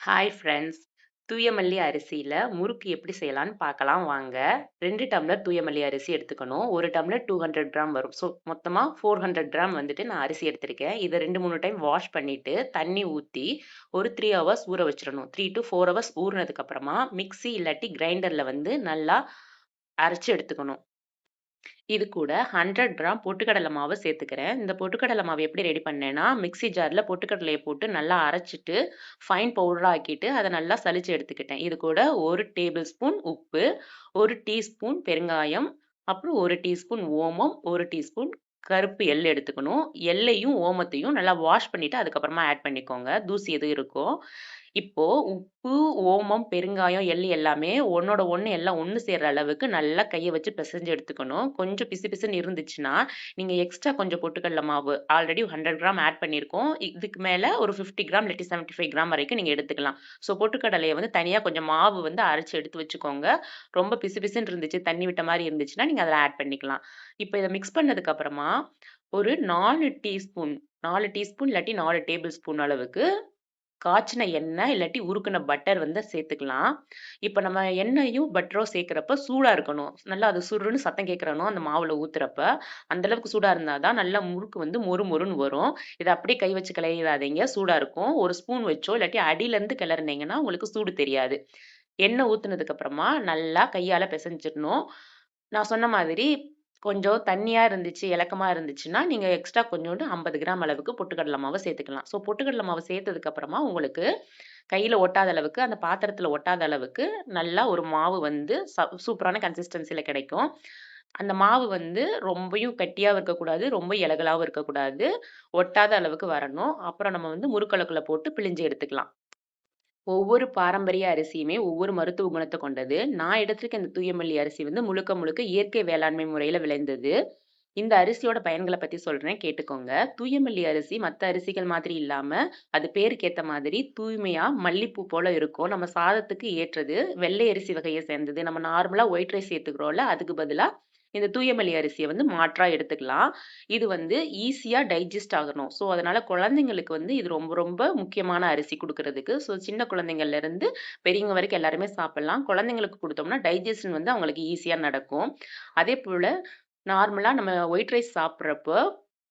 Hi friends. Thooyamalli அரிசியில முறுக்கு எப்படி செய்யலான்னு பார்க்கலாம் வாங்க. 2 டம்ளர் தூயமல்லி அரிசி எடுத்துக்கணும். 1 டம்ளர் 200 கிராம் வரும். ஸோ மொத்தமா 400 கிராம் வந்துட்டு நான் அரிசி எடுத்திருக்கேன். இத 2, 3 டைம் வாஷ் பண்ணிட்டு, தண்ணி ஊத்தி ஒரு 3 ஹவர்ஸ் ஊற வச்சுறணும். 3 to 4 ஹவர்ஸ் ஊறுனதுக்கு அப்புறமா மிக்ஸி இல்லாட்டி கிரைண்டர்ல வந்து நல்லா அரைச்சு எடுத்துக்கணும். இது கூட 100 கிராம் பொட்டுக்கடலை மாவு சேர்த்துக்கிறேன். இந்த பொட்டுக்கடலை மாவு எப்படி ரெடி பண்ணேன்னா, மிக்ஸி ஜார்ல பொட்டுக்கடலைய போட்டு நல்லா அரைச்சுட்டு, ஃபைன் பவுடரா ஆக்கிட்டு, அத நல்லா சலிச்சு எடுத்துக்கிட்டேன். இது கூட 1 டேபிள் ஸ்பூன் உப்பு, 1 டீஸ்பூன் பெருங்காயம், அப்புறம் 1 டீஸ்பூன் ஓமம், 1 டீஸ்பூன் கருப்பு எள்ளு எடுத்துக்கணும். எள்ளையும், ஓமத்தையும் நல்லா வாஷ் பண்ணிட்டு அதுக்கப்புறமா ஆட் பண்ணிக்கோங்க. தூசி எதுவும் இருக்கும். இப்போ உப்பு, ஓமம், பெருங்காயம், எள்ளு எல்லாமே ஒண்ணோட ஒண்ணு எல்லாம் ஒண்ணு சேர்ற அளவுக்கு நல்லா கைய வச்சு பெசஞ்சு எடுத்துக்கணும். கொஞ்சம் பிசு பிசுன்னு இருந்துச்சுன்னா, நீங்க எக்ஸ்ட்ரா கொஞ்சம் பொட்டுக்கடல மாவு ஆல்ரெடி 100 கிராம் ஆட் பண்ணியிருக்கோம். இதுக்கு மேல ஒரு 50 கிராம் இல்லாட்டி 75 கிராம் வரைக்கும் நீங்க எடுத்துக்கலாம். ஸோ பொட்டுக்கடலைய வந்து தனியா கொஞ்சம் மாவு வந்து அரைச்சு எடுத்து வச்சுக்கோங்க. ரொம்ப பிசு பிசுன்னு இருந்துச்சு, தண்ணி விட்ட மாரி இருந்துச்சுன்னா, நீங்க அதில ஆட் பண்ணிக்கலாம். இப்ப இத மிக்ஸ் பண்ணதுக்கு அப்புறமா, ஒரு 4 டீஸ்பூன் இல்லாட்டி 4 டேபிள் ஸ்பூன் அளவுக்கு காய்ச்சின எண்ணெய் இல்லாட்டி உருக்குன பட்டர் வந்து சேர்த்துக்கலாம். இப்ப நம்ம எண்ணெயும், பட்டரும் சேர்க்கிறப்ப சூடா இருக்கணும். நல்லா அது சுருன்னு சத்தம் கேட்கறணும் அந்த மாவுல ஊத்துறப்ப. அந்த அளவுக்கு சூடா இருந்தா தான் நல்லா முறுக்கு வந்து மொறு மொறுன்னு வரும். இத அப்படியே கை வச்சு கிளறிறாதீங்க. சூடா இருக்கும். ஒரு ஸ்பூன் வச்சோ இல்லாட்டி அடியிலருந்து கிளறுனீங்கன்னா உங்களுக்கு சூடு தெரியாது. எண்ணெய் ஊத்துனதுக்கு அப்புறமா நல்லா கையால பெசஞ்சிடணும். நான் சொன்ன மாதிரி கொஞ்சம் தண்ணியா இருந்துச்சு, இலக்கமா இருந்துச்சுன்னா, நீங்க எக்ஸ்ட்ரா கொஞ்சோண்டு 50 கிராம் அளவுக்கு பொட்டுக்கடல மாவு சேர்த்துக்கலாம். ஸோ பொட்டுக்கடல மாவு சேர்த்ததுக்கு அப்புறமா உங்களுக்கு கையில ஒட்டாத அளவுக்கு, அந்த பாத்திரத்தில ஒட்டாத அளவுக்கு நல்லா ஒரு மாவு வந்து சூப்பரான கன்சிஸ்டன்சில கிடைக்கும். அந்த மாவு வந்து ரொம்பயும் கட்டியாவும் இருக்கக்கூடாது, ரொம்ப இலகலாவும் இருக்கக்கூடாது. ஒட்டாத அளவுக்கு வரணும். அப்புறம் நம்ம வந்து முறுக்களுக்குள்ள போட்டு பிழிஞ்சு எடுத்துக்கலாம். ஒவ்வொரு பாரம்பரிய அரிசியுமே ஒவ்வொரு மருத்துவ குணத்த கொண்டது. நான் எடுத்திருக்க இந்த தூயமல்லி அரிசி வந்து முழுக்க முழுக்க இயற்கை வேளாண்மை முறையில விளைந்தது. இந்த அரிசியோட பயன்கள பத்தி சொல்றேன் கேட்டுக்கோங்க. தூயமல்லி அரிசி மத்த அரிசிகள் மாதிரி இல்லாம, அது பேருக்கு ஏத்த மாதிரி தூய்மையா மல்லிப்பூ போல இருக்கும். நம்ம சாதத்துக்கு ஏற்றது. வெள்ளை அரிசி வகைய சேர்ந்தது. நம்ம நார்மலா ஒயிட் ரைஸ் சேர்த்துக்கிறோம்ல, அதுக்கு பதிலா இந்த தூயமல்லி அரிசிய வந்து மாற்றா எடுத்துக்கலாம். இது வந்து ஈஸியா டைஜெஸ்ட் ஆகணும். ஸோ, அதனால குழந்தைங்களுக்கு வந்து இது ரொம்ப ரொம்ப முக்கியமான அரிசி குடுக்குறதுக்கு. ஸோ, சின்ன குழந்தைங்கள்ல இருந்து பெரியவங்க வரைக்கும் எல்லாருமே சாப்பிடலாம். குழந்தைங்களுக்கு குடுத்தோம்னா டைஜெஷன் வந்து அவங்களுக்கு ஈஸியா நடக்கும். அதேபோல நார்மலா நம்ம ஒயிட் ரைஸ் சாப்பிடுறப்போ,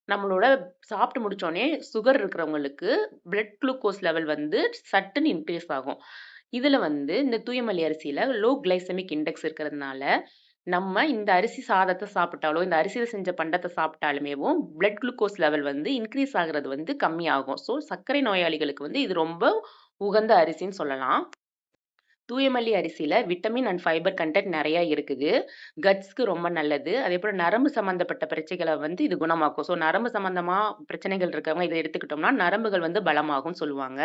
நம்மளோட சாப்பிட்டு முடிச்சோனே சுகர் இருக்கிறவங்களுக்கு பிளட் குளுக்கோஸ் லெவல் வந்து சட்டுன்னு இன்கிரீஸ் ஆகும். இதுல வந்து இந்த தூயமல்லி அரிசியில லோ கிளைசெமிக் இண்டெக்ஸ் இருக்கிறதுனால, நம்ம இந்த அரிசி சாதத்த சாப்பிட்டாலோ, இந்த அரிசியில செஞ்ச பண்டத்த சாப்பிட்டாலுமேவும் பிளட் குளுக்கோஸ் லெவல் வந்து இன்கிரீஸ் ஆகுறது வந்து கம்மியாகும். ஸோ, சர்க்கரை நோயாளிகளுக்கு வந்து இது ரொம்ப உகந்த அரிசின்னு சொல்லலாம். தூயமல்லி அரிசியில விட்டமின் அண்ட் ஃபைபர் கன்டென்ட் நெறைய இருக்குது. கட்ஸ்க்கு ரொம்ப நல்லது. அதேபோல நரம்பு சம்மந்தப்பட்ட பிரச்சனைகள வந்து இது குணமாக்கும். ஸோ நரம்பு சம்மந்தமா பிரச்சனைகள் இருக்கவங்க இத எடுத்துக்கிட்டோம்னா, நரம்புகள் வந்து பலமாகும்னு சொல்லுவாங்க.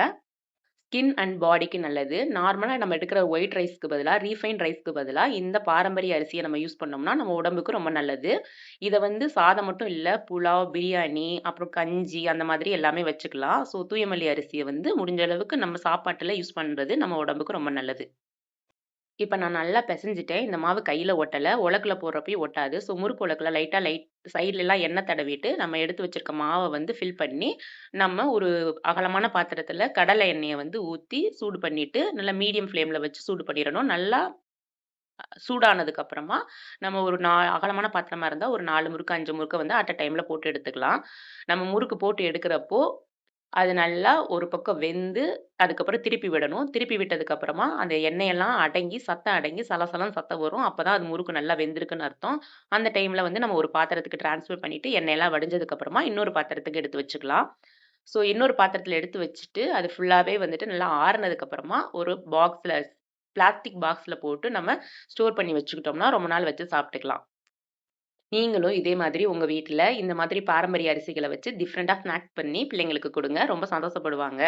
ஸ்கின் அண்ட் பாடிக்கு நல்லது. நார்மலா நம்ம எடுக்கிற ஒயிட் ரைஸ்க்கு பதிலா, ரீஃபைண்ட் ரைஸ்க்கு பதிலா இந்த பாரம்பரிய அரிசிய நம்ம யூஸ் பண்ணோம்னா, நம்ம உடம்புக்கு ரொம்ப நல்லது. இத வந்து சாதம் மட்டும் இல்ல, புலாவ், பிரியாணி, அப்புறம் கஞ்சி அந்த மாதிரி எல்லாமே வச்சுக்கலாம். ஸோ தூயமல்லி அரிசிய வந்து முடிஞ்ச அளவுக்கு நம்ம சாப்பாட்டுல யூஸ் பண்றது நம்ம உடம்புக்கு ரொம்ப நல்லது. இப்ப நான் நல்லா பெசஞ்சுட்டேன். இந்த மாவு கையில ஒட்டல. உலக்குல போடுறப்பயும் ஒட்டாது. ஸோ முறுக்கு உலக்குல லைட் சைட்லலாம் எண்ணெய் தடவிட்டு, நம்ம எடுத்து வச்சிருக்க மாவ வந்து ஃபில் பண்ணி, நம்ம ஒரு அகலமான பாத்திரத்தில கடலை எண்ணெய வந்து ஊத்தி சூடு பண்ணிட்டு, நல்லா மீடியம் ஃப்ளேம்ல வச்சு சூடு பண்ணிறணும். நல்லா சூடானதுக்கு அப்புறமா, நம்ம ஒரு அகலமான பாத்திரமா இருந்தா ஒரு 4 முறுக்கு, 5 முறுக்க வந்து அட் அ டைம்ல போட்டு எடுத்துக்கலாம். நம்ம முறுக்கு போட்டு எடுக்கிறப்போ, அது நல்லா ஒரு பக்கம் வெந்து, அதுக்கப்புறம் திருப்பி விடணும். திருப்பி விட்டதுக்கு அப்புறமா, அந்த எண்ணெயெல்லாம் அடங்கி, சத்தம் அடங்கி சலசலன்னு சத்தம் வரும். அப்பதான் அது முறுக்கு நல்லா வெந்திருக்குன்னு அர்த்தம். அந்த டைம்ல வந்து நம்ம ஒரு பாத்திரத்துக்கு ட்ரான்ஸ்ஃபர் பண்ணிட்டு, எண்ணெயெல்லாம் வடிஞ்சதுக்கு அப்புறமா இன்னொரு பாத்திரத்துக்கு எடுத்து வச்சுக்கலாம். ஸோ இன்னொரு பாத்திரத்துல எடுத்து வச்சுட்டு, அது ஃபுல்லாவே வந்துட்டு நல்லா ஆறுனதுக்கு அப்புறமா, ஒரு பிளாஸ்டிக் பாக்ஸ்ல போட்டு நம்ம ஸ்டோர் பண்ணி வச்சுக்கிட்டோம்னா, ரொம்ப நாள் வச்சு சாப்பிட்டுக்கலாம். நீங்களும் இதே மாதிரி உங்க வீட்ல இந்த மாதிரி பாரம்பரிய அரிசிகள வச்சு டிஃபரெண்ட்டா ஸ்நாக்ஸ் பண்ணி பிள்ளைங்களுக்கு குடுங்க. ரொம்ப சந்தோஷப்படுவாங்க.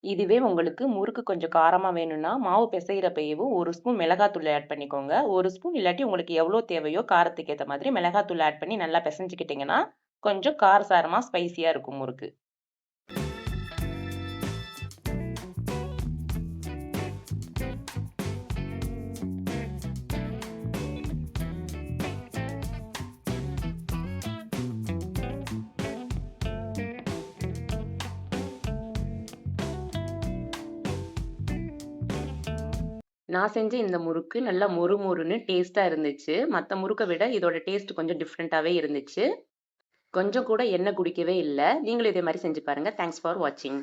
இதுவே உங்களுக்கு முறுக்கு கொஞ்சம் காரமா வேணும்னா, மாவு பிசையிறப்பயேவும் 1 ஸ்பூன் மிளகாத்தூள் ஆட் பண்ணிக்கோங்க. 1 ஸ்பூன் இல்லாட்டி உங்களுக்கு எவ்வளோ தேவையோ காரத்துக்கு ஏத்த மாதிரி மிளகாத்தூள் ஆட் பண்ணி நல்லா பெசஞ்சுக்கிட்டீங்கன்னா, கொஞ்சம் காரசாரமா, ஸ்பைசியா இருக்கும் முறுக்கு. நான் செஞ்ச இந்த முறுக்கு நல்லா மொறு மொறுன்னு டேஸ்ட்டா இருந்துச்சு. மத்த முறுக்க விட இதோட டேஸ்ட் கொஞ்சம் டிஃப்ரெண்ட்டாவே இருந்துச்சு. கொஞ்சம் கூட எண்ணெய் குடிக்கவே இல்ல. நீங்களும் இதே மாரி செஞ்சு பாருங்க. தேங்க்ஸ் ஃபார் வாட்சிங்.